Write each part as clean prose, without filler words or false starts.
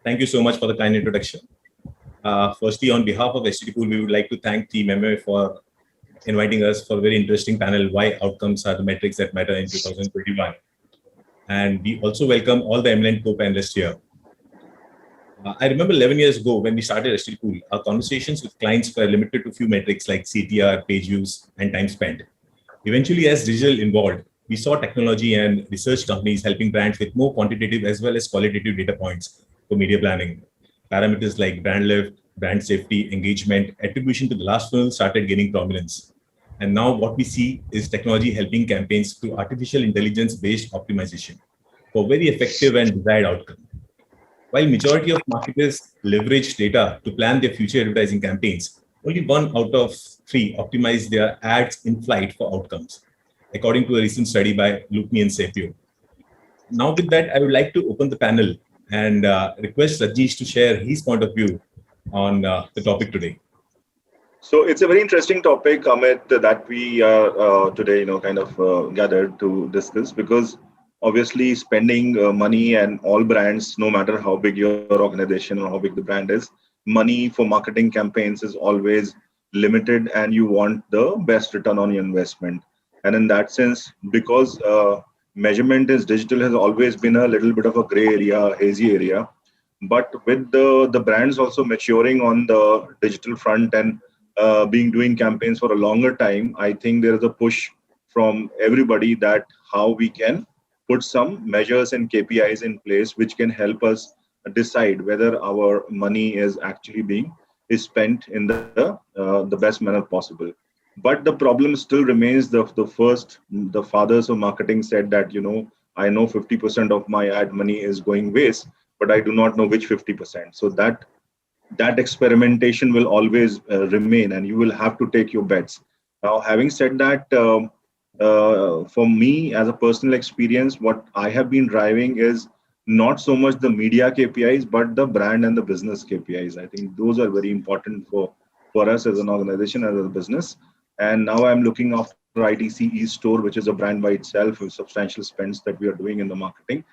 Thank you so much for the kind introduction. Firstly, on behalf of HTTPool, we would like to thank Team MMA for inviting us for a very interesting panel, Why Outcomes Are the Metrics That Matter in 2021. And we also welcome all the eminent co-panelists here. I remember 11 years ago when we started HTTPool, our conversations with clients were limited to a few metrics like CTR, page views, and time spent. Eventually, as digital evolved, we saw technology and research companies helping brands with more quantitative as well as qualitative data points for media planning. Parameters like brand lift, brand safety, engagement, attribution to the last funnel started gaining prominence. And now what we see is technology helping campaigns through artificial intelligence-based optimization for very effective and desired outcome. While majority of marketers leverage data to plan their future advertising campaigns, only 1 out of 3 optimize their ads in flight for outcomes, according to a recent study by LoopMe and Sapio. Now with that, I would like to open the panel and request Rajesh to share his point of view on the topic today. So it's a very interesting topic, Amit, that we are today, gathered to discuss, because obviously spending money, and all brands, no matter how big your organization or how big the brand is, money for marketing campaigns is always limited, and you want the best return on your investment. And in that sense, because measurement is digital, has always been a little bit of a gray area, hazy area. But with the brands also maturing on the digital front and doing campaigns for a longer time, I think there is a push from everybody that how we can put some measures and KPIs in place which can help us decide whether our money is actually being spent in the best manner possible. But the problem still remains. The fathers of marketing said that, I know 50% of my ad money is going waste, but I do not know which 50%. So that experimentation will always remain, and you will have to take your bets. Now, having said that, for me as a personal experience, what I have been driving is not so much the media KPIs, but the brand and the business KPIs. I think those are very important for us as an organization, as a business. And now I'm looking after ITC Store, which is a brand by itself with substantial spends that we are doing in the marketing.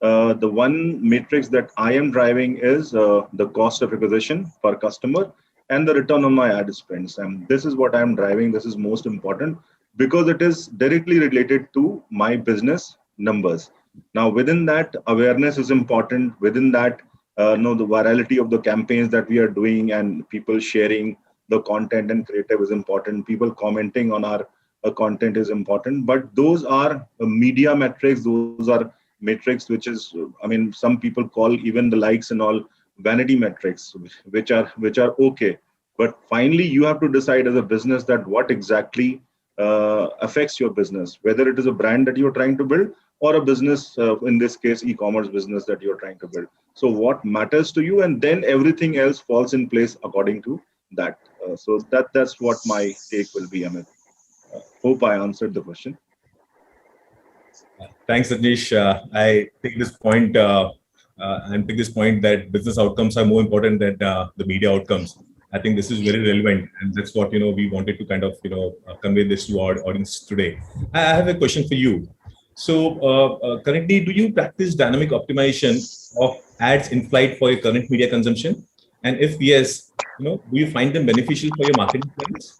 The one matrix that I am driving is the cost of acquisition per customer and the return on my ad spends. And this is what I'm driving. This is most important because it is directly related to my business numbers. Now, within that, awareness is important. Within that, the virality of the campaigns that we are doing and people sharing the content and creative is important. People commenting on our content is important. But those are media metrics. Those are metrics which is, some people call even the likes and all vanity metrics, which are okay. But finally, you have to decide as a business that what exactly affects your business, whether it is a brand that you're trying to build or a business, in this case, e-commerce business that you're trying to build. So what matters to you, and then everything else falls in place according to that. So that's what my take will be, Amit. Hope I answered the question. Thanks, Rajesh. I take this point that business outcomes are more important than the media outcomes. I think this is very relevant, and that's what we wanted to kind of convey this to our audience today. I have a question for you. So currently, do you practice dynamic optimization of ads in flight for your current media consumption? And if yes, do you find them beneficial for your marketing plans?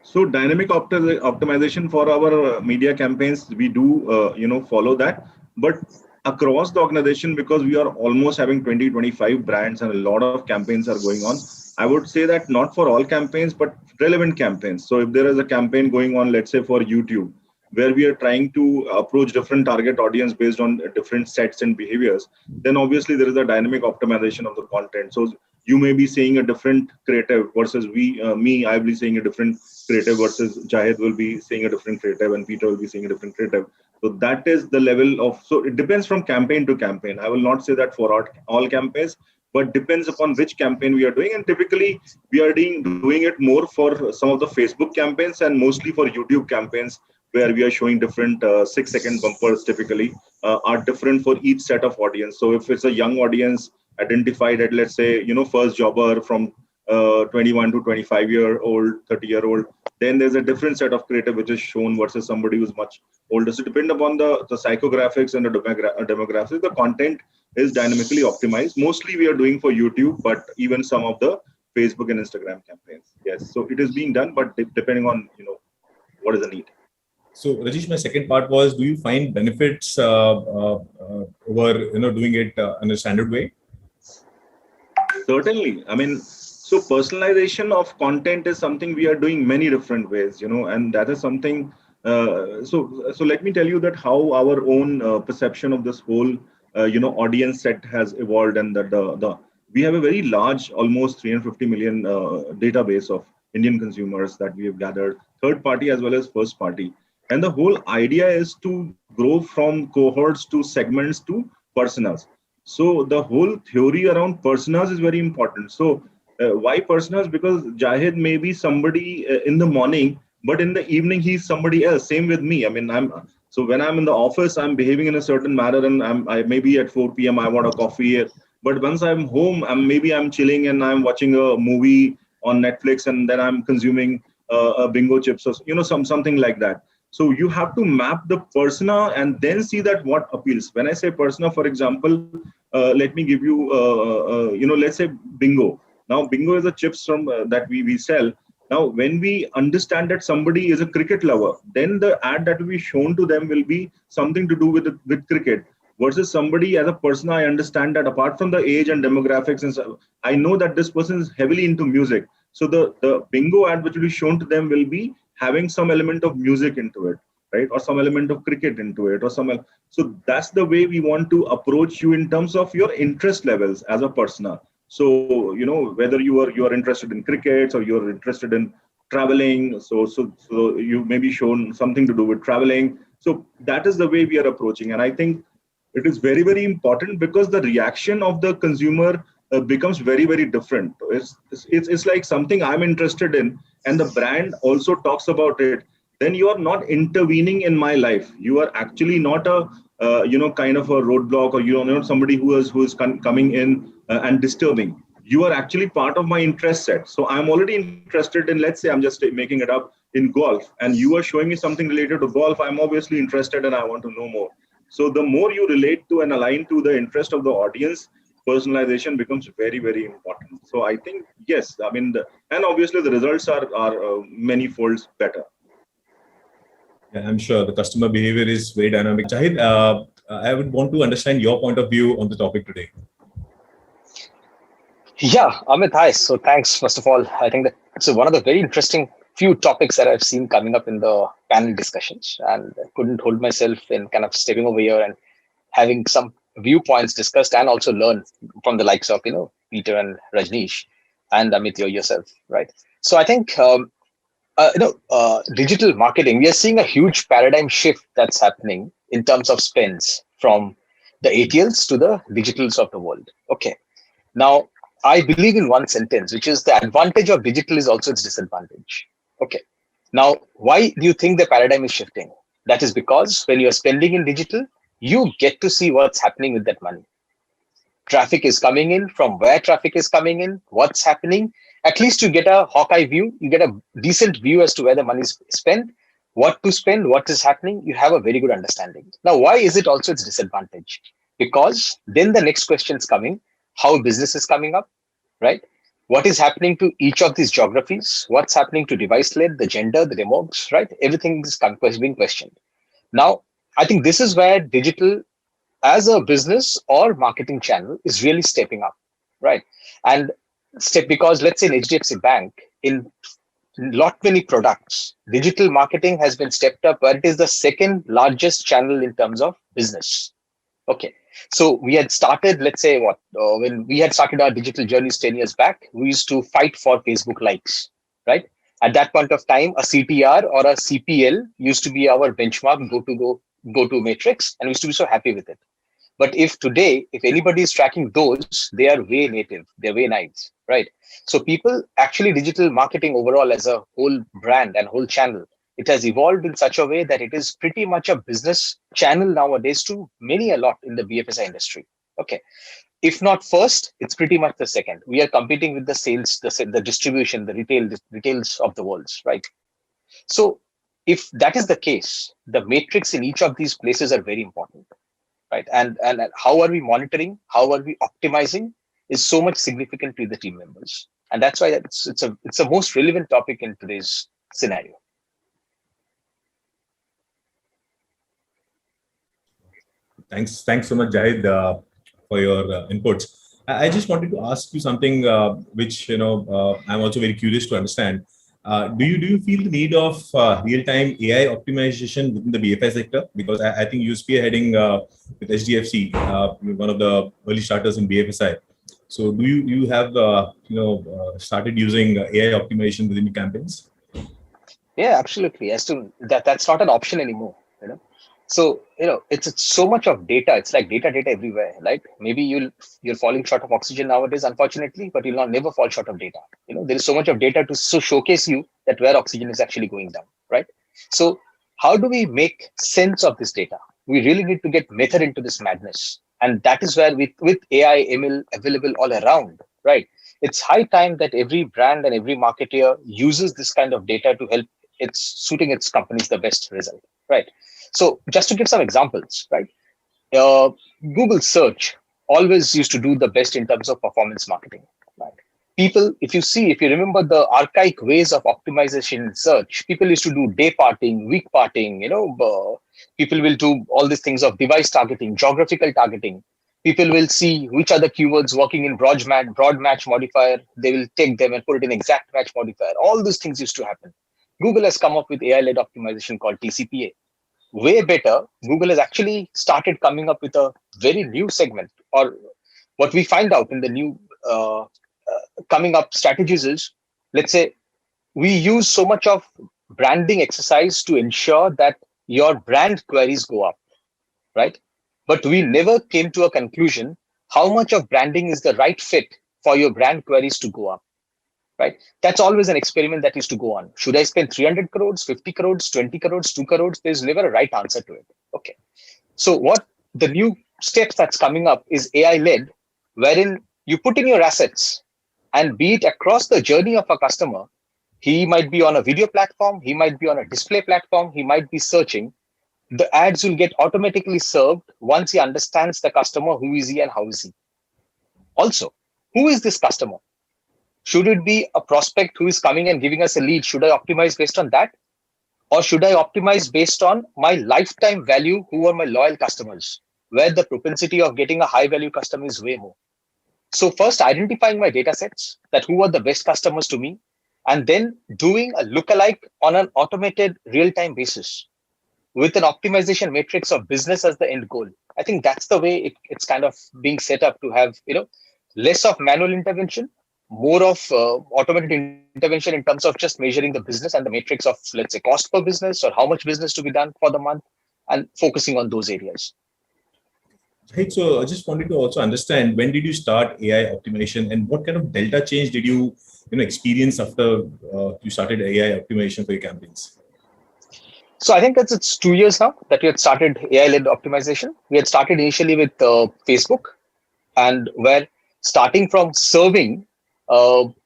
So dynamic optimization for our media campaigns, we do follow that. But across the organization, because we are almost having 20-25 brands and a lot of campaigns are going on, I would say that not for all campaigns, but relevant campaigns. So if there is a campaign going on, let's say for YouTube, where we are trying to approach different target audience based on different sets and behaviors, then obviously there is a dynamic optimization of the content. So you may be seeing a different creative versus I'll be seeing a different creative versus Jahid will be seeing a different creative and Peter will be seeing a different creative. So that is the level of, so it depends from campaign to campaign. I will not say that for all campaigns, but depends upon which campaign we are doing. And typically we are doing it more for some of the Facebook campaigns and mostly for YouTube campaigns, where we are showing different 6-second bumpers typically are different for each set of audience. So if it's a young audience identified at, let's say, first jobber from 21 to 25-year-old, 30-year-old, then there's a different set of creative which is shown versus somebody who's much older. So depend upon the psychographics and the demographics, the content is dynamically optimized. Mostly we are doing for YouTube, but even some of the Facebook and Instagram campaigns. Yes, so it is being done, but depending on what is the need. So, Rajesh, my second part was: do you find benefits over doing it in a standard way? Certainly. I mean, so personalization of content is something we are doing many different ways, and that is something. So let me tell you that how our own perception of this whole, audience set has evolved, and that the we have a very large, almost 350 million database of Indian consumers that we have gathered, third party as well as first party, and the whole idea is to grow from cohorts to segments to personas. So the whole theory around personas is very important. So why personas? Because Jahid may be somebody in the morning, but in the evening he's somebody else. Same with me. I mean, so when I'm in the office, I'm behaving in a certain manner, and I maybe at 4 p.m. I want a coffee. But once I'm home, I'm chilling and I'm watching a movie on Netflix, and then I'm consuming bingo chips or something like that. So you have to map the persona and then see that what appeals. When I say persona, for example, let me give you, let's say bingo. Now, bingo is the chips from that we sell. Now, when we understand that somebody is a cricket lover, then the ad that will be shown to them will be something to do with cricket. Versus somebody as a person, I understand that apart from the age and demographics, and so, I know that this person is heavily into music. So the bingo ad which will be shown to them will be having some element of music into it, right, or some element of cricket into it, or so that's the way we want to approach you in terms of your interest levels as a persona. So whether you are interested in cricket or you're interested in traveling, so you may be shown something to do with traveling. So that is the way we are approaching, and I think it is very, very important because the reaction of the consumer becomes very, very different. It's like something I'm interested in, and the brand also talks about it. Then you are not intervening in my life. You are actually not a kind of a roadblock, or somebody who is coming in and disturbing. You are actually part of my interest set. So I'm already interested in, let's say, I'm just making it up, in golf, and you are showing me something related to golf. I'm obviously interested and I want to know more. So the more you relate to and align to the interest of the audience, personalization becomes very, very important. So I think, yes, I mean, and obviously the results are many folds better. Yeah, I'm sure the customer behavior is very dynamic. Jahid, I would want to understand your point of view on the topic today. Yeah, Amit, hi. So thanks, first of all. I think that it's one of the very interesting few topics that I've seen coming up in the panel discussions, and I couldn't hold myself in kind of stepping over here and having some viewpoints discussed and also learn from the likes of, Peter and Rajneesh and Amit, yourself, right? So I think, digital marketing, we are seeing a huge paradigm shift that's happening in terms of spends from the ATLs to the digitals of the world. Okay. Now, I believe in one sentence, which is the advantage of digital is also its disadvantage. Okay. Now, why do you think the paradigm is shifting? That is because when you're spending in digital, you get to see what's happening with that money. Traffic is coming in, from where traffic is coming in, what's happening. At least you get a Hawkeye view, you get a decent view as to where the money is spent, what to spend, what is happening. You have a very good understanding. Now, why is it also its disadvantage? Because then the next question is coming, how business is coming up, right? What is happening to each of these geographies? What's happening to device led, the gender, the demogs, right? Everything is being questioned. Now, I think this is where digital as a business or marketing channel is really stepping up, right? And step because let's say in HDFC Bank, in lot many products, digital marketing has been stepped up where it is the second largest channel in terms of business. Okay. So we had started, let's say when we had started our digital journeys 10 years back, we used to fight for Facebook likes, right? At that point of time, a CTR or a CPL used to be our benchmark go to matrix, and we used to be so happy with it. But if today, if anybody is tracking those, they are way native, they're way nice, right? So people actually digital marketing overall as a whole brand and whole channel, it has evolved in such a way that it is pretty much a business channel nowadays to many a lot in the BFSI industry. Okay. If not first, it's pretty much the second. We are competing with the sales, the distribution, the retails of the world, right? So if that is the case, the matrix in each of these places are very important, right? And how are we monitoring? How are we optimizing? Is so much significant to the team members, and that's why it's a most relevant topic in today's scenario. Thanks so much, Jahid, for your inputs. I just wanted to ask you something which I'm also very curious to understand. Do you feel the need of real-time AI optimization within the BFI sector? Because I think you're spearheading with HDFC, one of the early starters in BFSI. So do you have started using AI optimization within your campaigns? Yeah, absolutely. As to that's not an option anymore. So it's so much of data. It's like data everywhere. Right? Maybe you're falling short of oxygen nowadays, unfortunately, but you'll not never fall short of data. There is so much of data to showcase you that where oxygen is actually going down. Right? So how do we make sense of this data? We really need to get method into this madness, and that is where with AI ML available all around. Right? It's high time that every brand and every marketer uses this kind of data to help it's suiting its companies the best result, right? So just to give some examples, right? Uh, Google search always used to do the best in terms of performance marketing, right? People, if you remember the archaic ways of optimization in search, people used to do day parting, week parting, people will do all these things of device targeting, geographical targeting. People will see which are the keywords working in broad match modifier. They will take them and put it in exact match modifier. All these things used to happen. Google has come up with AI-led optimization called TCPA. Way better, Google has actually started coming up with a very new segment, or what we find out in the new coming up strategies is, let's say, we use so much of branding exercise to ensure that your brand queries go up, right? But we never came to a conclusion how much of branding is the right fit for your brand queries to go up, right? That's always an experiment that used to go on. Should I spend 300 crores, 50 crores, 20 crores, 2 crores? There's never a right answer to it. Okay. So what the new steps that's coming up is AI led, wherein you put in your assets and be it across the journey of a customer. He might be on a video platform, he might be on a display platform, he might be searching. The ads will get automatically served once he understands the customer, who is he and how is he. Also, who is this customer? Should it be a prospect who is coming and giving us a lead? Should I optimize based on that? Or should I optimize based on my lifetime value, who are my loyal customers, where the propensity of getting a high value customer is way more? So first identifying my data sets, that who are the best customers to me, and then doing a lookalike on an automated real-time basis with an optimization matrix of business as the end goal. I think that's the way it's kind of being set up to have, less of manual intervention, more of automated intervention in terms of just measuring the business and the matrix of, let's say, cost per business or how much business to be done for the month, and focusing on those areas. Right. So I just wanted to also understand, when did you start AI optimization, and what kind of delta change did you experience after you started AI optimization for your campaigns? So I think it's 2 years now that we had started AI-led optimization. We had started initially with Facebook, and where starting from serving,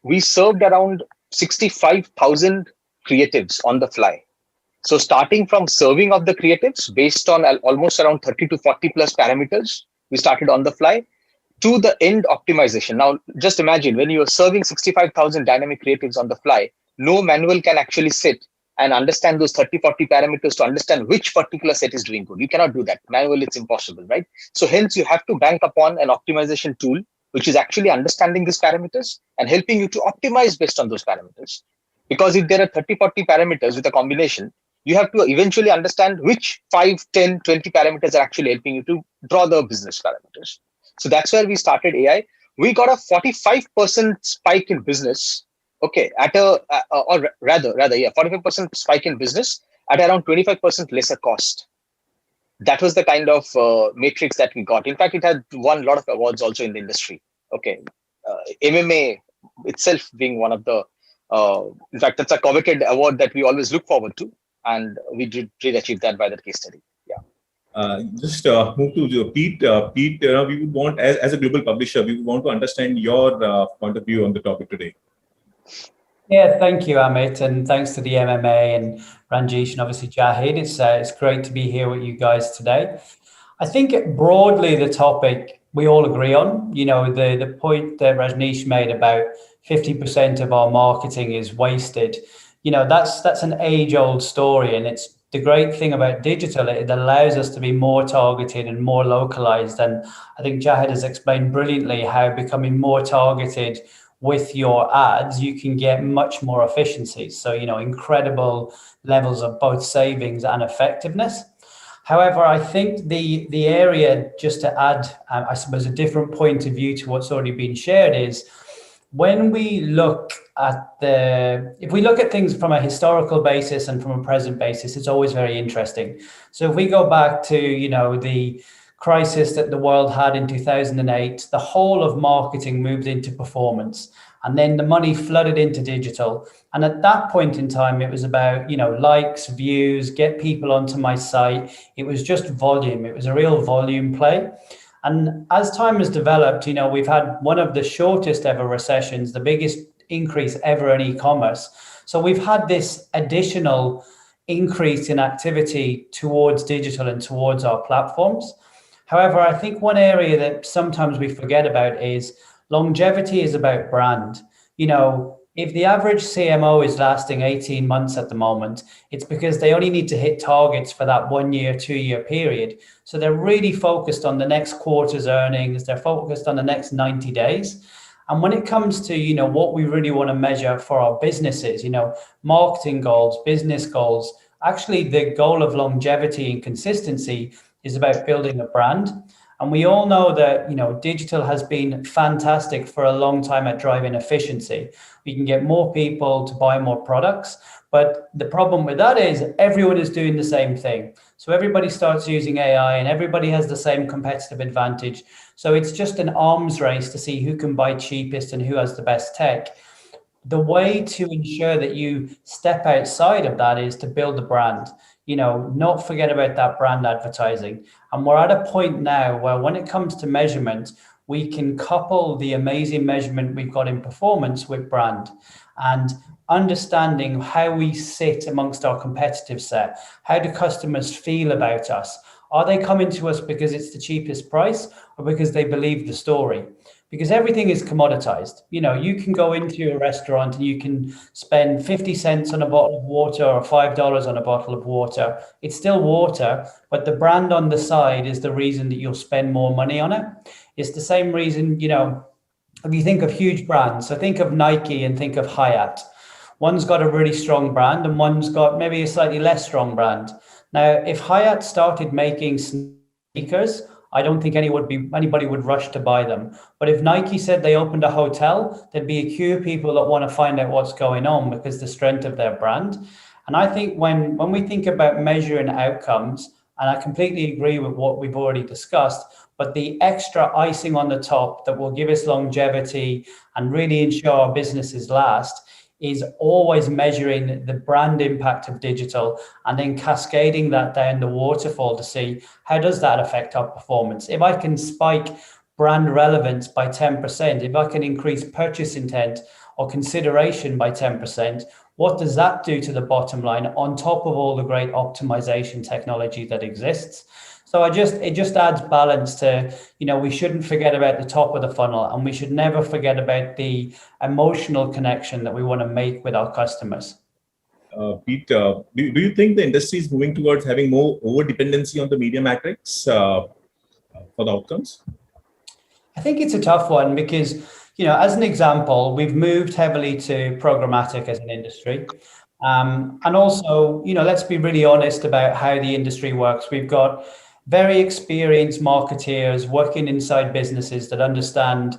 we served around 65,000 creatives on the fly. So starting from serving of the creatives based on almost around 30 to 40 plus parameters, we started on the fly to the end optimization. Now, just imagine when you are serving 65,000 dynamic creatives on the fly, no manual can actually sit and understand those 30, 40 parameters to understand which particular set is doing good. You cannot do that. Manually, it's impossible, right? So hence you have to bank upon an optimization tool, which is actually understanding these parameters and helping you to optimize based on those parameters. Because if there are 30, 40 parameters with a combination, you have to eventually understand which 5, 10, 20 parameters are actually helping you to draw the business parameters. So that's where we started AI. We got a 45% spike in business. Okay, at or rather, yeah, 45% spike in business at around 25% lesser cost. That was the kind of matrix that we got. In fact, it had won a lot of awards also in the industry. Okay, MMA itself being one of the, in fact, that's a coveted award that we always look forward to. And we did achieve that by that case study. Just move to Pete. Pete, we would want, as a global publisher, we would want to understand your point of view on the topic today. Yeah, thank you, Amit, and thanks to the MMA and Ranjesh and obviously Jahid. It's great to be here with you guys today. I think broadly the topic we all agree on. The point that Rajneesh made about 50% of our marketing is wasted. That's an age-old story, and it's the great thing about digital. It allows us to be more targeted and more localized. And I think Jahid has explained brilliantly how becoming more targeted with your ads, you can get much more efficiency. So, incredible levels of both savings and effectiveness. However, I think the area, just to add, I suppose, a different point of view to what's already been shared, is when we look at if we look at things from a historical basis and from a present basis, it's always very interesting. So if we go back to, the crisis that the world had in 2008, the whole of marketing moved into performance, and then the money flooded into digital. And at that point in time, it was about, likes, views, get people onto my site. It was just volume. It was a real volume play. And as time has developed, we've had one of the shortest ever recessions, the biggest increase ever in e-commerce. So we've had this additional increase in activity towards digital and towards our platforms. However, I think one area that sometimes we forget about is longevity is about brand. If the average CMO is lasting 18 months at the moment, it's because they only need to hit targets for that 1 year, 2 year period. So they're really focused on the next quarter's earnings. They're focused on the next 90 days. And when it comes to, what we really want to measure for our businesses, marketing goals, business goals, actually the goal of longevity and consistency is about building a brand. And we all know that, digital has been fantastic for a long time at driving efficiency. We can get more people to buy more products. But the problem with that is everyone is doing the same thing. So everybody starts using AI and everybody has the same competitive advantage. So it's just an arms race to see who can buy cheapest and who has the best tech. The way to ensure that you step outside of that is to build a brand, not forget about that brand advertising. And we're at a point now where when it comes to measurement, we can couple the amazing measurement we've got in performance with brand and understanding how we sit amongst our competitive set. How do customers feel about us? Are they coming to us because it's the cheapest price or because they believe the story? Because everything is commoditized. You can go into a restaurant and you can spend 50 cents on a bottle of water or $5 on a bottle of water. It's still water, but the brand on the side is the reason that you'll spend more money on it. It's the same reason, if you think of huge brands, so think of Nike and think of Hyatt. One's got a really strong brand and one's got maybe a slightly less strong brand. Now, if Hyatt started making sneakers, I don't think anybody would rush to buy them. But if Nike said they opened a hotel, there'd be a queue of people that want to find out what's going on because the strength of their brand. And I think when we think about measuring outcomes, and I completely agree with what we've already discussed, but the extra icing on the top that will give us longevity and really ensure our businesses last is always measuring the brand impact of digital and then cascading that down the waterfall to see how does that affect our performance. If I can spike brand relevance by 10%, if I can increase purchase intent or consideration by 10%, what does that do to the bottom line on top of all the great optimization technology that exists? So it just adds balance to, we shouldn't forget about the top of the funnel and we should never forget about the emotional connection that we want to make with our customers. Pete, do you think the industry is moving towards having more over dependency on the media matrix for the outcomes? I think it's a tough one because, as an example, we've moved heavily to programmatic as an industry. And also, let's be really honest about how the industry works. We've got very experienced marketeers working inside businesses that understand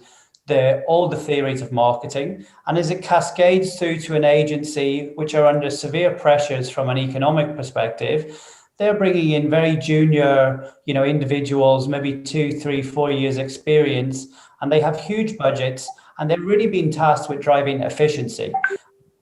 all the theories of marketing. And as it cascades through to an agency, which are under severe pressures from an economic perspective, they're bringing in very junior, individuals, maybe 2, 3, 4 years experience, and they have huge budgets, and they're really being tasked with driving efficiency.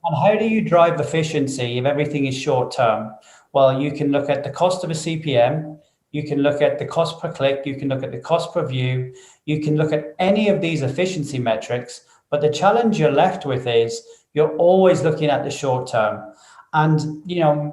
And how do you drive efficiency if everything is short term? Well, you can look at the cost of a CPM, you can look at the cost per click, you can look at the cost per view, you can look at any of these efficiency metrics, but the challenge you're left with is you're always looking at the short term. And,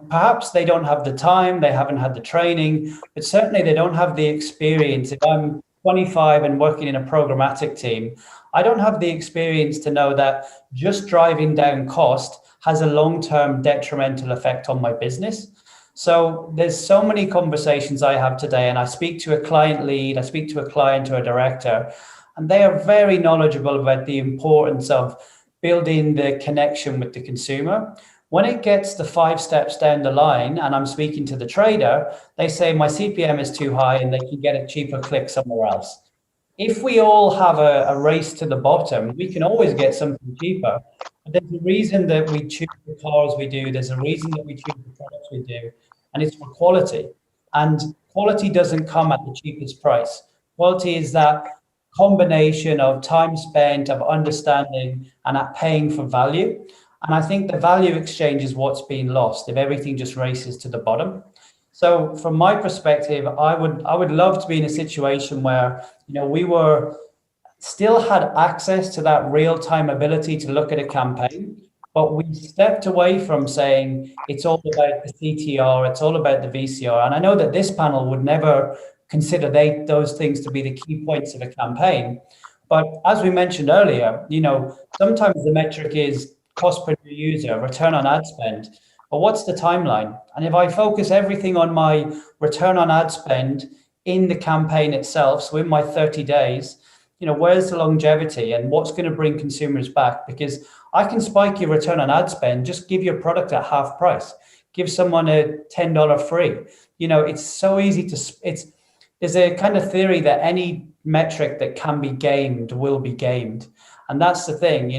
perhaps they don't have the time, they haven't had the training, but certainly they don't have the experience. If I'm 25 and working in a programmatic team, I don't have the experience to know that just driving down cost has a long-term detrimental effect on my business. So there's so many conversations I have today, and I speak to a client lead, I speak to a client or a director, and they are very knowledgeable about the importance of building the connection with the consumer. When it gets the 5 steps down the line and I'm speaking to the trader, they say my CPM is too high and they can get a cheaper click somewhere else. If we all have a race to the bottom, we can always get something cheaper. But there's a reason that we choose the cars we do. There's a reason that we choose the products we do, and it's for quality. And quality doesn't come at the cheapest price. Quality is that combination of time spent, of understanding, and at paying for value. And I think the value exchange is what's been lost if everything just races to the bottom. So from my perspective, I would love to be in a situation where, we were still had access to that real-time ability to look at a campaign, but we stepped away from saying it's all about the CTR, it's all about the VCR. And I know that this panel would never consider those things to be the key points of a campaign. But as we mentioned earlier, sometimes the metric is cost per new user, return on ad spend. But what's the timeline? And if I focus everything on my return on ad spend in the campaign itself, so in my 30 days, where's the longevity and what's going to bring consumers back? Because I can spike your return on ad spend, just give your product at half price, give someone a $10 free. It's so easy there's a kind of theory that any metric that can be gamed will be gamed. And that's the thing,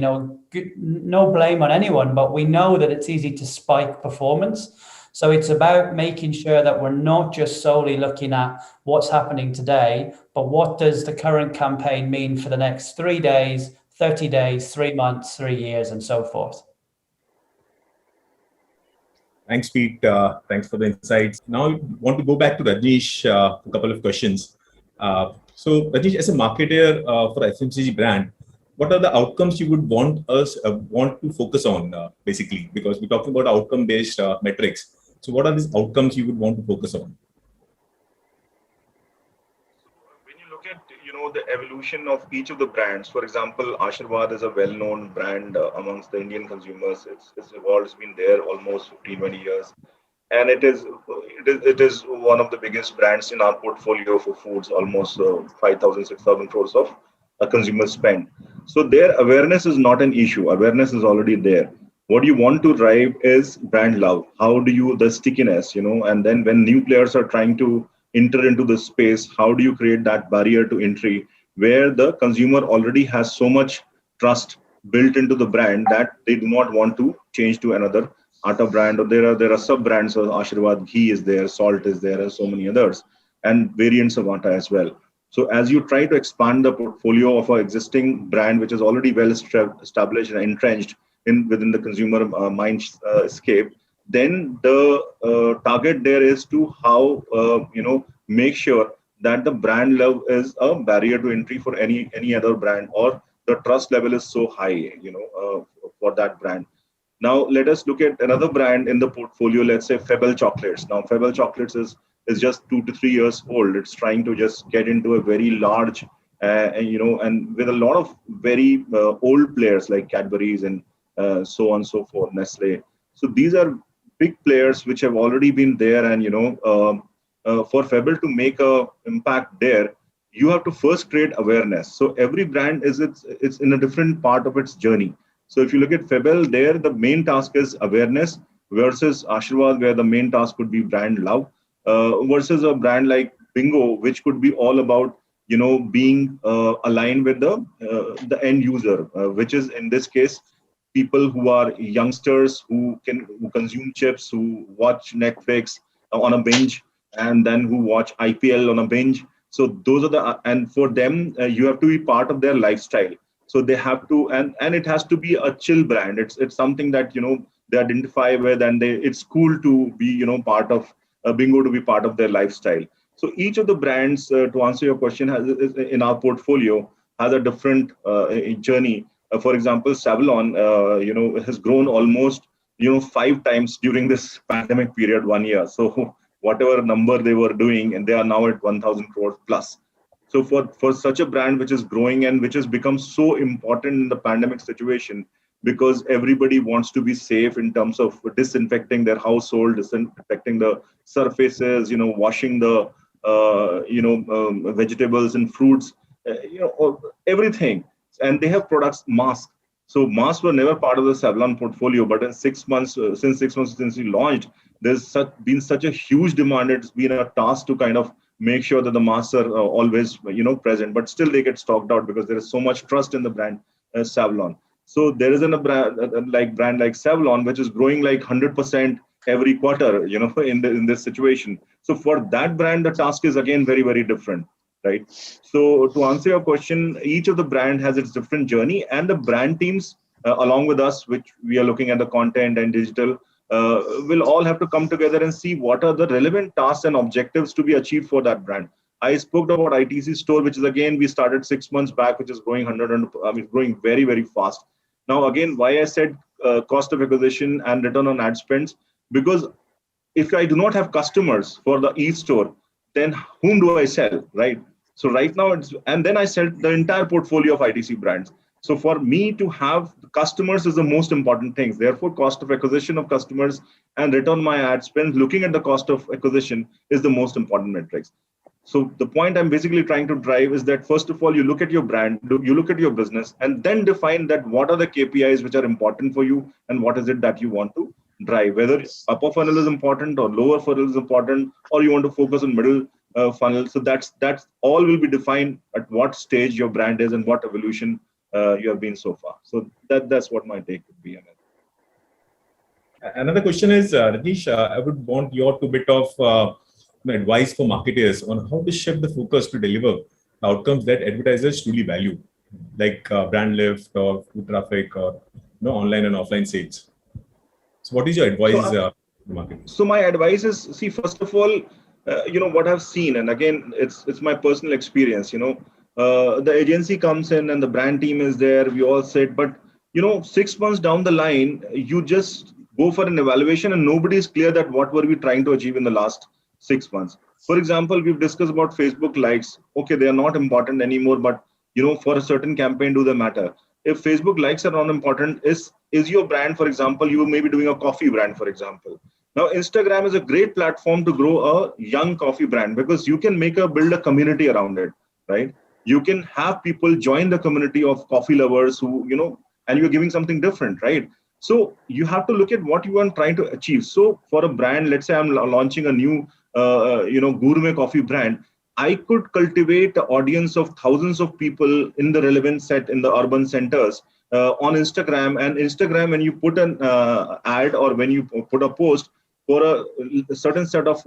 no blame on anyone, but we know that it's easy to spike performance. So it's about making sure that we're not just solely looking at what's happening today, but what does the current campaign mean for the next 3 days, 30 days, 3 months, 3 years, and so forth. Thanks, Pete. Thanks for the insights. Now, I want to go back to Rajnish, a couple of questions. So, Rajnish, as a marketer for FMCG brand, what are the outcomes you would want to focus on, basically? Because we're talking about outcome-based metrics. So, what are these outcomes you would want to focus on? When you look at the evolution of each of the brands, for example, Ashirwad is a well-known brand amongst the Indian consumers. It's evolved, it's been there almost 15-20 years, and it is one of the biggest brands in our portfolio for foods, almost 5,000-6,000 crores of consumer spend. So their awareness is not an issue. Awareness is already there. What you want to drive is brand love. How do you the stickiness, and then when new players are trying to enter into the space, how do you create that barrier to entry where the consumer already has so much trust built into the brand that they do not want to change to another Atta brand, or there are sub brands. So Ashirwad ghee is there, salt is there, and so many others, and variants of Atta as well. So as you try to expand the portfolio of an existing brand, which is already well established and entrenched within the consumer mindscape, then the target there is to how make sure that the brand love is a barrier to entry for any other brand, or the trust level is so high for that brand. Now let us look at another brand in the portfolio. Let's say Febble chocolates. Now Febble chocolates is just 2 to 3 years old. It's trying to just get into a very large and with a lot of very old players like Cadbury's and so on and so forth, Nestle. So these are big players which have already been there, and for Febble to make a impact there, you have to first create awareness. So every brand it's in a different part of its journey. So if you look at Febble, there the main task is awareness, versus Ashirwad, where the main task could be brand love, versus a brand like Bingo, which could be all about being aligned with the end user, which is in this case people who are youngsters who consume chips, who watch Netflix on a binge, and then who watch IPL on a binge. So those are and for them you have to be part of their lifestyle. So they have to, and it has to be a chill brand. It's something that they identify with, and it's cool to be part of Bingo, to be part of their lifestyle. So each of the brands, to answer your question, is in our portfolio has a different journey. For example, Savlon, has grown almost 5 times during this pandemic period 1 year. So whatever number they were doing, and they are now at 1,000 crores plus. So for such a brand which is growing and which has become so important in the pandemic situation, because everybody wants to be safe in terms of disinfecting their household, disinfecting the surfaces, washing the vegetables and fruits, everything. And they have products, masks. So masks were never part of the Savlon portfolio, but in 6 months, since 6 months since we launched, there's been such a huge demand. It's been a task to kind of make sure that the masks are always present, but still they get stocked out because there is so much trust in the brand Savlon. So there is a brand like Savlon, which is growing like 100% every quarter, in this situation. So for that brand, the task is again very, very different, right? So to answer your question, each of the brand has its different journey, and the brand teams along with us, which we are looking at the content and digital, will all have to come together and see what are the relevant tasks and objectives to be achieved for that brand. I spoke about ITC store, which is again we started 6 months back, which is growing growing very, very fast. Now again, why I said cost of acquisition and return on ad spends, because if I do not have customers for the e-store, then whom do I sell, right? So right now and then I sell the entire portfolio of ITC brands. So for me to have customers is the most important thing. Therefore, cost of acquisition of customers and return my ad spend, looking at the cost of acquisition, is the most important metrics. So the point I'm basically trying to drive is that first of all, you look at your brand, you look at your business, and then define that what are the KPIs which are important for you and what is it that you want to drive. Whether upper funnel is important or lower funnel is important, or you want to focus on middle funnel. So that's all will be defined at what stage your brand is and what evolution you have been so far. So that's what my take would be. Another question is, Rajneesh, I would want your 2 bit of advice for marketers on how to shift the focus to deliver outcomes that advertisers truly value, like brand lift or foot traffic or online and offline sales. So what is your advice to marketers? So my advice is, see, first of all, what I've seen, and again, it's my personal experience, the agency comes in and the brand team is there, we all sit, but 6 months down the line, you just go for an evaluation and nobody is clear that what were we trying to achieve in the last 6 months. For example, we've discussed about Facebook likes. Okay, they are not important anymore, but for a certain campaign, do they matter? If Facebook likes are not important, is your brand, for example, you may be doing a coffee brand, for example. Now, Instagram is a great platform to grow a young coffee brand because you can build a community around it, right? You can have people join the community of coffee lovers who, and you're giving something different, right? So you have to look at what you are trying to achieve. So for a brand, let's say I'm launching a new, gourmet coffee brand, I could cultivate an audience of thousands of people in the relevant set in the urban centers on Instagram. And Instagram, when you put an ad or when you put a post for a certain set of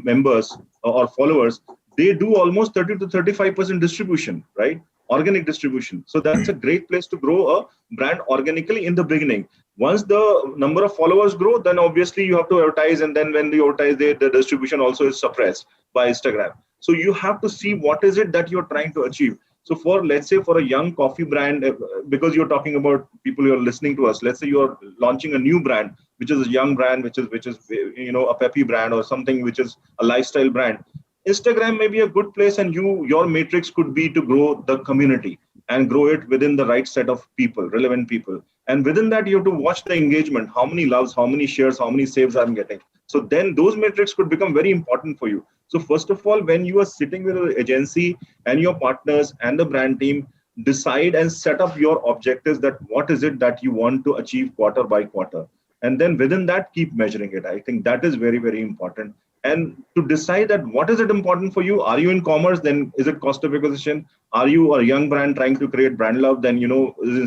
members or followers, they do almost 30 to 35% distribution, right? Organic distribution. So that's a great place to grow a brand organically in the beginning. Once the number of followers grow, then obviously you have to advertise, and then when you advertise, the distribution also is suppressed by Instagram. So you have to see what is it that you're trying to achieve. So for, let's say, for a young coffee brand, because you're talking about people who are listening to us, let's say you're launching a new brand, which is a young brand, which is a peppy brand or something which is a lifestyle brand. Instagram may be a good place, and your matrix could be to grow the community and grow it within the right set of people, relevant people. And within that, you have to watch the engagement, how many loves, how many shares, how many saves I'm getting. So then those metrics could become very important for you. So first of all, when you are sitting with an agency and your partners and the brand team, decide and set up your objectives, that what is it that you want to achieve quarter by quarter. And then within that, keep measuring it. I think that is very, very important. And to decide that what is it important for you. Are you in commerce? Then is it cost of acquisition? Are you a young brand trying to create brand love? Then, is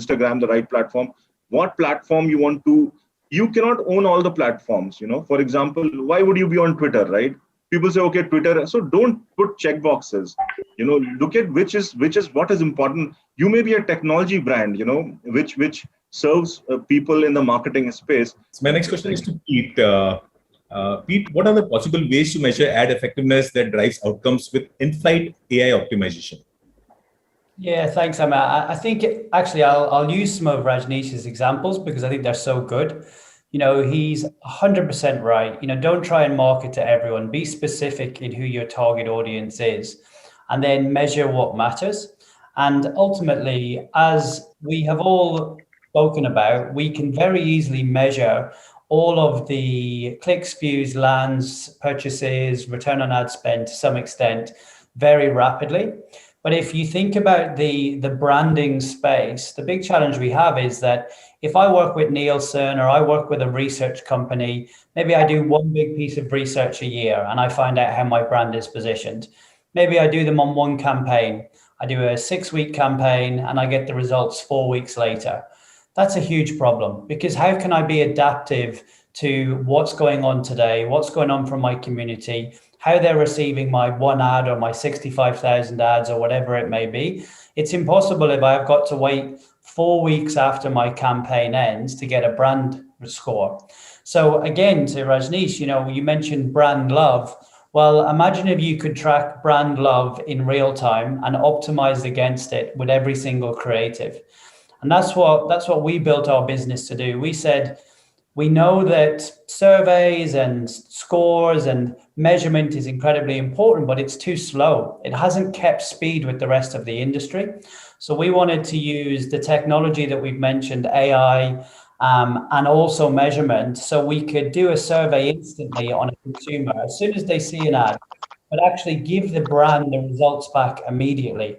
Instagram the right platform? What platform you want to, you cannot own all the platforms. For example, why would you be on Twitter, right? People say, okay, Twitter. So don't put check boxes, look at which is what is important. You may be a technology brand, which serves people in the marketing space. So my next question is to Pete. Pete, what are the possible ways to measure ad effectiveness that drives outcomes with in-flight AI optimization? Yeah, thanks, Amit. I think actually I'll use some of Rajneesh's examples because I think they're so good. He's 100% right. Don't try and market to everyone. Be specific in who your target audience is, and then measure what matters. And ultimately, as we have all spoken about, we can very easily measure all of the clicks, views, lands, purchases, return on ad spend to some extent very rapidly. But if you think about the branding space, the big challenge we have is that if I work with Nielsen or I work with a research company, maybe I do one big piece of research a year and I find out how my brand is positioned. Maybe I do them on one campaign. I do a 6-week campaign and I get the results 4 weeks later. That's a huge problem, because how can I be adaptive to what's going on today, what's going on from my community, how they're receiving my one ad or my 65,000 ads or whatever it may be? It's impossible if I've got to wait 4 weeks after my campaign ends to get a brand score. So again, to Rajneesh, you mentioned brand love. Well, imagine if you could track brand love in real time and optimize against it with every single creative. And that's what we built our business to do. We said, we know that surveys and scores and measurement is incredibly important, but it's too slow. It hasn't kept speed with the rest of the industry. So we wanted to use the technology that we've mentioned, AI, and also measurement, so we could do a survey instantly on a consumer as soon as they see an ad, but actually give the brand the results back immediately.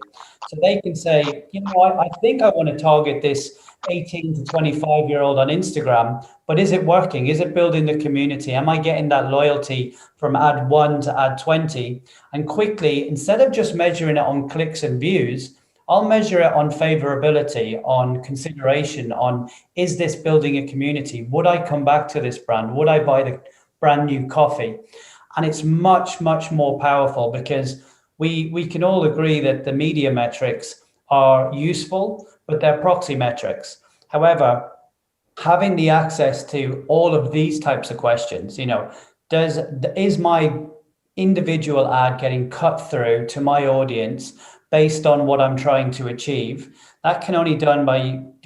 So they can say, I think I want to target this 18 to 25-year-old on Instagram, but is it working? Is it building the community? Am I getting that loyalty from ad 1 to ad 20? And quickly, instead of just measuring it on clicks and views, I'll measure it on favorability, on consideration, on is this building a community? Would I come back to this brand? Would I buy the brand new coffee? And it's much, much more powerful, because we can all agree that the media metrics are useful, but they're proxy metrics. However, having the access to all of these types of questions, is my individual ad getting cut through to my audience based on what I'm trying to achieve? That can only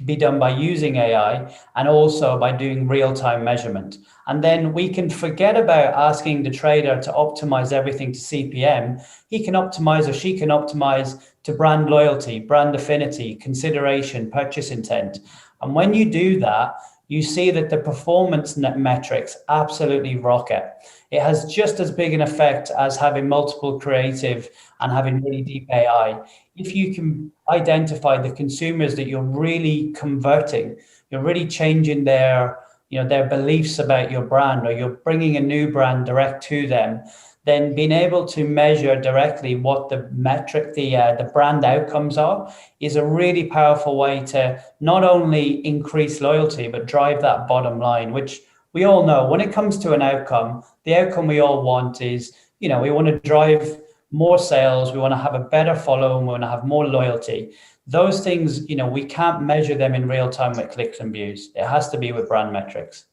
be done by using AI and also by doing real-time measurement. And then we can forget about asking the trader to optimize everything to CPM. He can optimize, or she can optimize, to brand loyalty, brand affinity, consideration, purchase intent. And when you do that, you see that the performance metrics absolutely rocket. It has just as big an effect as having multiple creative and having really deep AI. If you can identify the consumers that you're really converting, you're really changing their beliefs about your brand, or you're bringing a new brand direct to them, then being able to measure directly what the metric, the brand outcomes are, is a really powerful way to not only increase loyalty, but drive that bottom line, which we all know when it comes to an outcome, the outcome we all want is, we want to drive more sales, we want to have a better following, we want to have more loyalty. Those things, we can't measure them in real time with clicks and views. It has to be with brand metrics.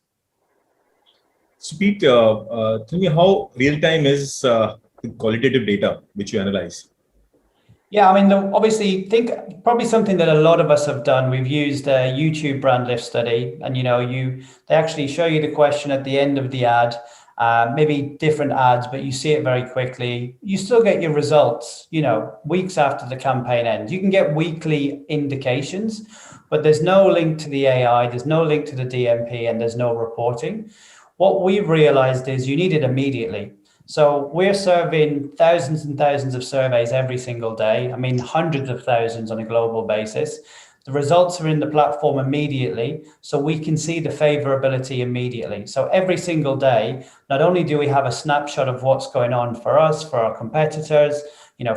So Pete, tell me how real-time is the qualitative data which you analyze? Yeah, I mean, obviously, think probably something that a lot of us have done. We've used a YouTube brand lift study, and they actually show you the question at the end of the ad, maybe different ads, but you see it very quickly. You still get your results, weeks after the campaign ends. You can get weekly indications, but there's no link to the AI, there's no link to the DMP, and there's no reporting. What we've realized is you need it immediately. So we're serving thousands and thousands of surveys every single day. I mean, hundreds of thousands on a global basis. The results are in the platform immediately, so we can see the favorability immediately. So every single day, not only do we have a snapshot of what's going on for us, for our competitors,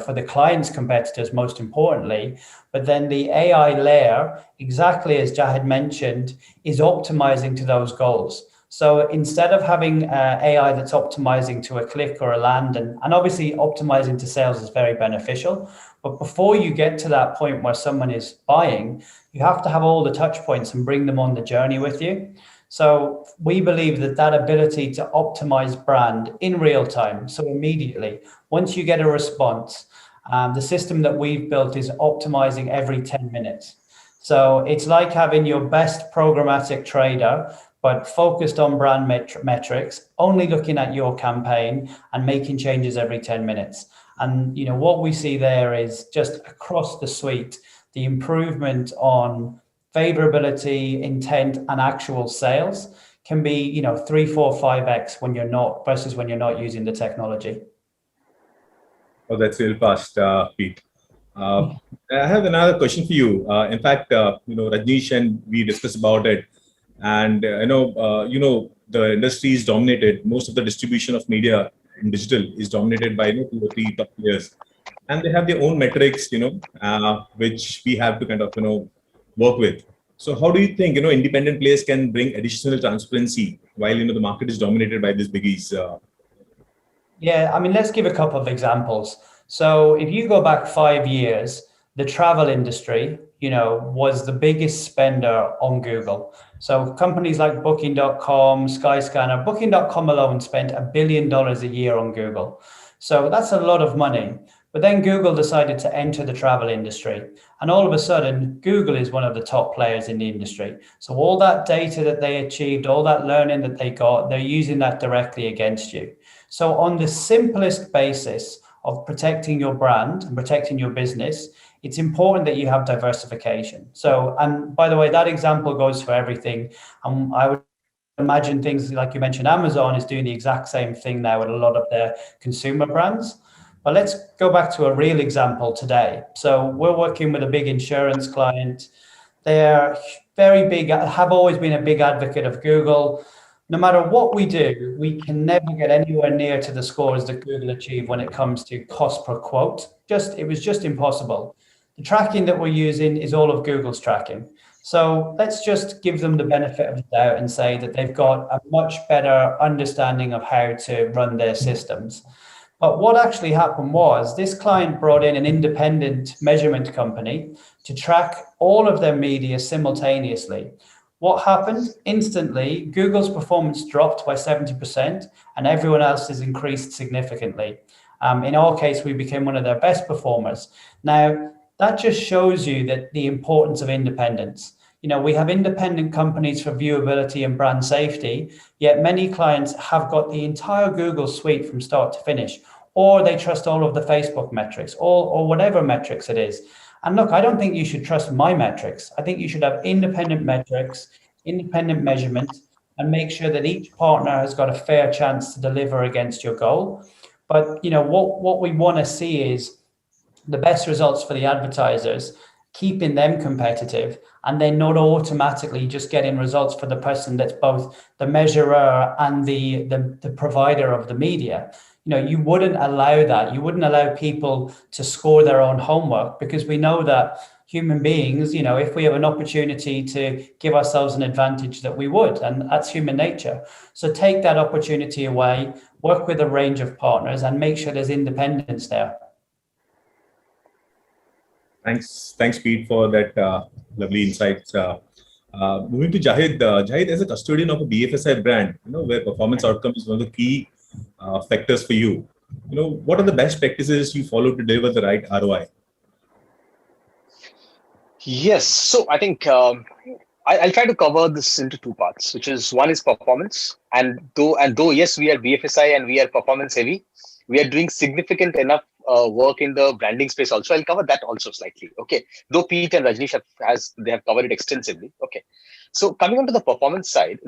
for the client's competitors, most importantly, but then the AI layer, exactly as Jahid mentioned, is optimizing to those goals. So instead of having AI that's optimizing to a click or a land, and obviously optimizing to sales is very beneficial, but before you get to that point where someone is buying, you have to have all the touch points and bring them on the journey with you. So we believe that ability to optimize brand in real time, so immediately, once you get a response, the system that we've built is optimizing every 10 minutes. So it's like having your best programmatic trader but focused on brand metrics, only looking at your campaign and making changes every 10 minutes. And what we see there is just across the suite, the improvement on favorability, intent, and actual sales can be 3, 4, 5x when you're not versus when you're not using the technology. Oh, that's real fast, Pete. I have another question for you. In fact, Rajneesh and we discussed about it, and the industry is dominated. Most of the distribution of media in digital is dominated by 2 or 3 top players, and they have their own metrics, which we have to kind of work with. So, how do you think independent players can bring additional transparency while the market is dominated by these biggies? Yeah, I mean, let's give a couple of examples. So if you go back 5 years, the travel industry, was the biggest spender on Google. So companies like Booking.com, Skyscanner, Booking.com alone spent $1 billion a year on Google. So that's a lot of money. But then Google decided to enter the travel industry. And all of a sudden, Google is one of the top players in the industry. So all that data that they achieved, all that learning that they got, they're using that directly against you. So on the simplest basis of protecting your brand and protecting your business, it's important that you have diversification. So, and by the way, that example goes for everything. I would imagine things like you mentioned, Amazon is doing the exact same thing now with a lot of their consumer brands. But let's go back to a real example today. So we're working with a big insurance client. They're very big, have always been a big advocate of Google. No matter what we do, we can never get anywhere near to the scores that Google achieve when it comes to cost per quote. It was just impossible. The tracking that we're using is all of Google's tracking. So let's just give them the benefit of the doubt and say that they've got a much better understanding of how to run their systems. But what actually happened was this client brought in an independent measurement company to track all of their media simultaneously. What happened? Instantly, Google's performance dropped by 70% and everyone else's increased significantly. In our case, we became one of their best performers. Now, that just shows you that the importance of independence. We have independent companies for viewability and brand safety, yet many clients have got the entire Google suite from start to finish, or they trust all of the Facebook metrics or whatever metrics it is. And look, I don't think you should trust my metrics. I think you should have independent metrics, independent measurement, and make sure that each partner has got a fair chance to deliver against your goal. But what we want to see is the best results for the advertisers, keeping them competitive, and then not automatically just getting results for the person that's both the measurer and the provider of the media. You wouldn't allow that. You wouldn't allow people to score their own homework, because we know that human beings, if we have an opportunity to give ourselves an advantage, that we would, and that's human nature. So take that opportunity away, work with a range of partners, and make sure there's independence there. Thanks, Pete, for that lovely insights. Moving to Jahid. Jahid, as a custodian of a BFSI brand, where performance outcome is one of the key factors for you. What are the best practices you follow to deliver the right ROI? Yes, so I think I'll try to cover this into 2 parts, which is one is performance, and though yes, we are BFSI and we are performance heavy, we are doing significant enough work in the branding space also. I'll cover that also slightly. Okay, though Pete and Rajneesh have covered it extensively. Okay, so coming on to the performance side,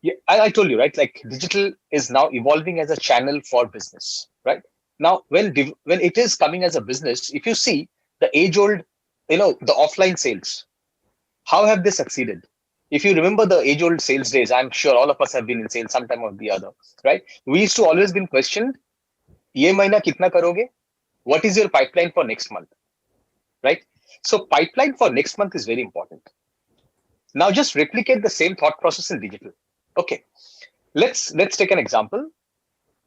yeah, I told you, right? Like digital is now evolving as a channel for business, right? Now, when it is coming as a business, if you see the age-old, the offline sales, how have they succeeded? If you remember the age-old sales days, I'm sure all of us have been in sales sometime or the other, right? We used to always been questioned, "Ye mahina kitna karoge? What is your pipeline for next month?" Right? So pipeline for next month is very important. Now just replicate the same thought process in digital. Okay, let's take an example.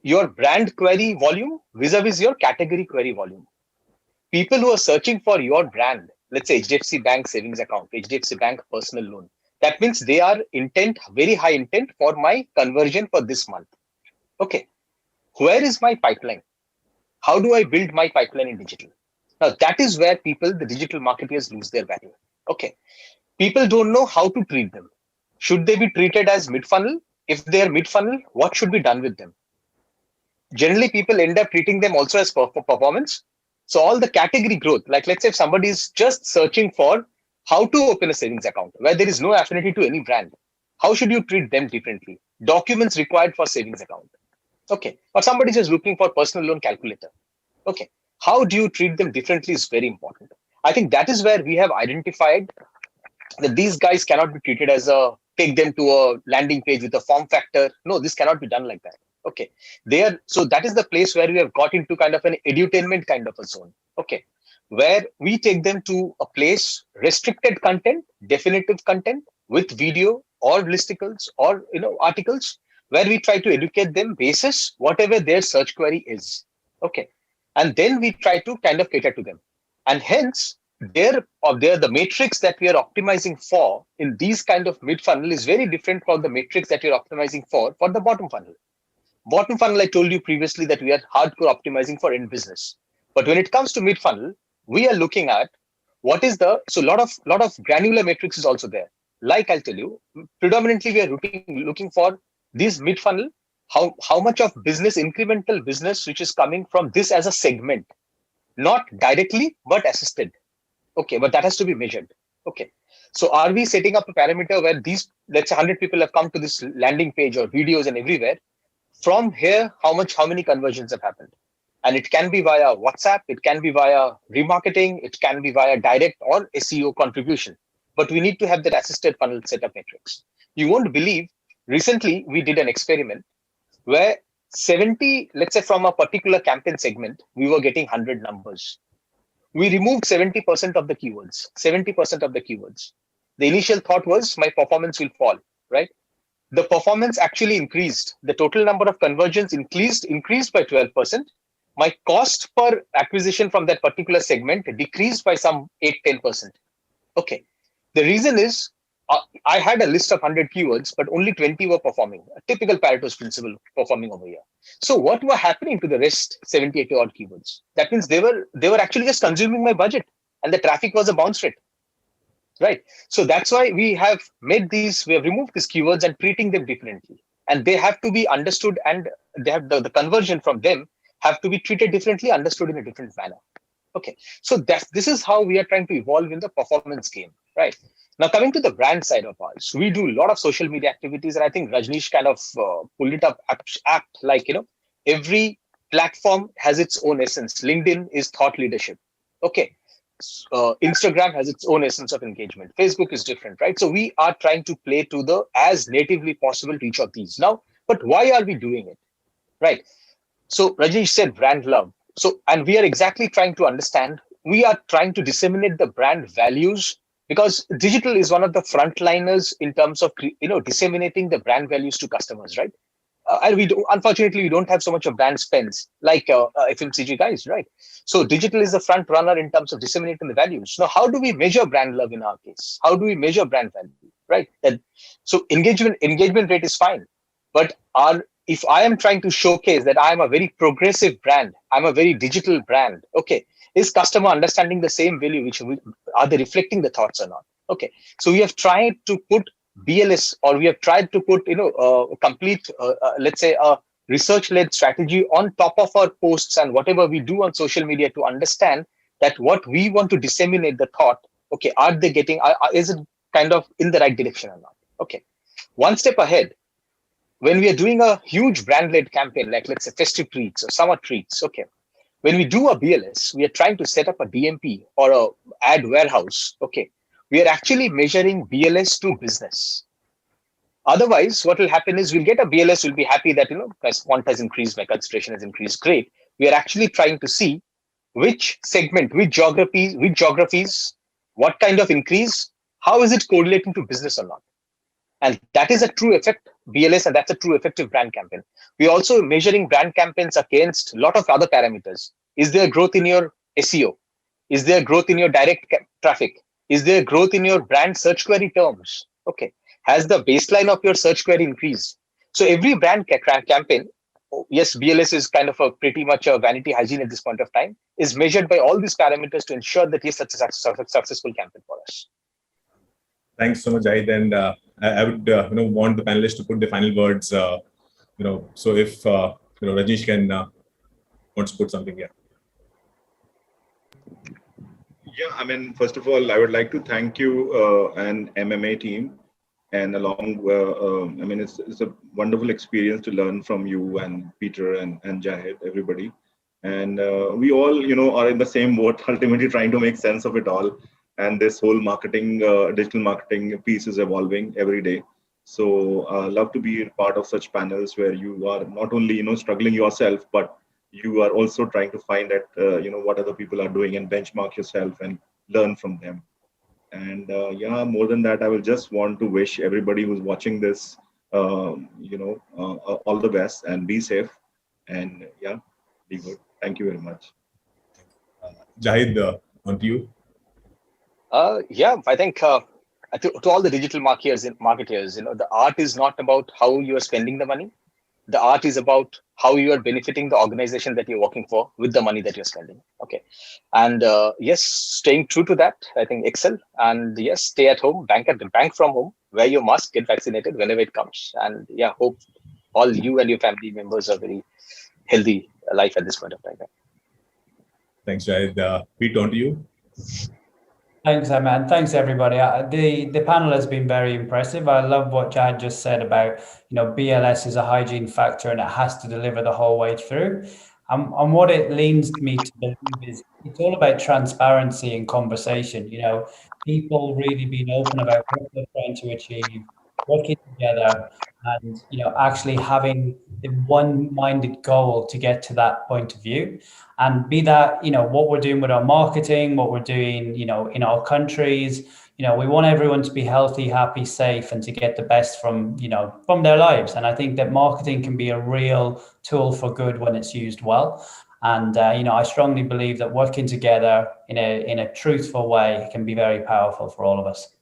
Your brand query volume vis-a-vis your category query volume. People who are searching for your brand, let's say HDFC Bank savings account, HDFC Bank personal loan, that means they are very high intent for my conversion for this month. Okay, where is my pipeline? How do I build my pipeline in digital? Now that is where the digital marketeers lose their value. Okay, people don't know how to treat them. Should they be treated as mid-funnel? If they are mid-funnel, what should be done with them? Generally, people end up treating them also as performance. So all the category growth, like let's say if somebody is just searching for how to open a savings account, where there is no affinity to any brand, how should you treat them differently? Documents required for savings account. Okay. Or somebody is just looking for personal loan calculator. Okay. How do you treat them differently is very important. I think that is where we have identified that these guys cannot be treated as a take them to a landing page with a form factor. No, this cannot be done like that. Okay. So that is the place where we have got into kind of an edutainment kind of a zone. Okay. Where we take them to a place, restricted content, definitive content with video or listicles or articles, where we try to educate them basis whatever their search query is. Okay. And then we try to kind of cater to them. And hence, the matrix that we are optimizing for in these kind of mid funnel is very different from the matrix that you're optimizing for the bottom funnel. Bottom funnel, I told you previously that we are hardcore optimizing for end business. But when it comes to mid funnel, we are looking at what is so lot of granular matrix is also there. Like I'll tell you, predominantly we are looking for this mid funnel, how much of business, incremental business, which is coming from this as a segment, not directly, but assisted. Okay, but that has to be measured. Okay. So are we setting up a parameter where these, let's say 100 people have come to this landing page or videos and everywhere? From here, how many conversions have happened? And it can be via WhatsApp, it can be via remarketing, it can be via direct or SEO contribution. But we need to have that assisted funnel setup matrix. You won't believe, recently we did an experiment where 70, let's say from a particular campaign segment, we were getting 100 numbers. We removed 70% of the keywords, 70% of the keywords. The initial thought was my performance will fall, right? The performance actually increased. The total number of conversions increased by 12%. My cost per acquisition from that particular segment decreased by some 8-10%. Okay. The reason is I had a list of 100 keywords, but only 20 were performing. A typical Pareto's principle performing over here. So what were happening to the rest 70, 80 odd keywords? That means they were actually just consuming my budget, and the traffic was a bounce rate. Right. So that's why we have removed these keywords and treating them differently. And they have to be understood, and they have the conversion from them have to be treated differently, understood in a different manner. Okay. So this is how we are trying to evolve in the performance game. Right. Now, coming to the brand side of ours, we do a lot of social media activities, and I think Rajneesh kind of pulled it up apt, like, every platform has its own essence. LinkedIn is thought leadership. Okay. Instagram has its own essence of engagement. Facebook is different, right? So we are trying to play to the as natively possible to each of these. Now, but why are we doing it? Right. So Rajneesh said brand love. So, and we are exactly trying to understand, we are trying to disseminate the brand values, because digital is one of the frontliners in terms of disseminating the brand values to customers, right? And unfortunately, we don't have so much of brand spends like FMCG guys, right? So digital is the front runner in terms of disseminating the values. Now, how do we measure brand love in our case? How do we measure brand value, right? So engagement rate is fine, but if I am trying to showcase that I am a very progressive brand, I'm a very digital brand, okay, is customer understanding the same value? Are they reflecting the thoughts or not? Okay, so we have tried to put BLS, or we have tried to put a complete let's say a research-led strategy on top of our posts and whatever we do on social media to understand that what we want to disseminate the thought. Okay, are they getting? Is it kind of in the right direction or not? Okay, one step ahead. When we are doing a huge brand-led campaign, like let's say festive treats or summer treats, okay, when we do a BLS, we are trying to set up a DMP or a ad warehouse, okay, we are actually measuring BLS to business. Otherwise, what will happen is we'll get a BLS, we'll be happy that, my font has increased, my concentration has increased, great. We are actually trying to see which segment, which geographies, what kind of increase, how is it correlating to business or not? And that is a true effect BLS, and that's a true effective brand campaign. We're also measuring brand campaigns against a lot of other parameters. Is there growth in your SEO? Is there growth in your direct traffic? Is there growth in your brand search query terms? Okay. Has the baseline of your search query increased? So every brand campaign, yes, BLS is kind of a pretty much a vanity hygiene at this point of time, is measured by all these parameters to ensure that yes, that's a successful campaign for us. Thanks so much, Jahid. And I would want the panelists to put the final words. So if Rajnish can wants to put something here. Yeah, I mean, first of all, I would like to thank you and MMA team, and along. I mean, it's a wonderful experience to learn from you and Peter and Jahid, everybody, and we all are in the same boat. Ultimately, trying to make sense of it all, and this whole marketing, digital marketing piece is evolving every day. So, love to be part of such panels where you are not only struggling yourself, but you are also trying to find that what other people are doing and benchmark yourself and learn from them. And yeah, more than that, I will just want to wish everybody who's watching this all the best and be safe, and yeah, be good. Thank you very much. Jahid, on to you. Yeah, I think to all the digital marketers, the art is not about how you are spending the money. The art is about how you are benefiting the organization that you're working for with the money that you're spending. Okay. And yes, staying true to that, I think excel. And yes, stay at home, bank from home, wear your mask, get vaccinated whenever it comes. And yeah, hope all you and your family members are very healthy life at this point of time. Thanks, Jahid. Pete, on to you. Thanks, Ahmed. Thanks, everybody. The panel has been very impressive. I love what Jad just said about, BLS is a hygiene factor and it has to deliver the whole way through. And what it leans me to believe is it's all about transparency and conversation. People really being open about what they're trying to achieve, working together, and actually having the one-minded goal to get to that point of view. And be that what we're doing with our marketing, what we're doing in our countries, we want everyone to be healthy, happy, safe, and to get the best from their lives. And I think that marketing can be a real tool for good when it's used well. And I strongly believe that working together in a truthful way can be very powerful for all of us.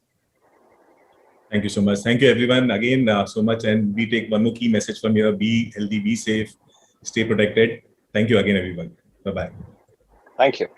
Thank you so much. Thank you, everyone, again so much. And we take one more key message from here: be healthy, be safe, stay protected. Thank you again, everyone. Bye-bye. Thank you.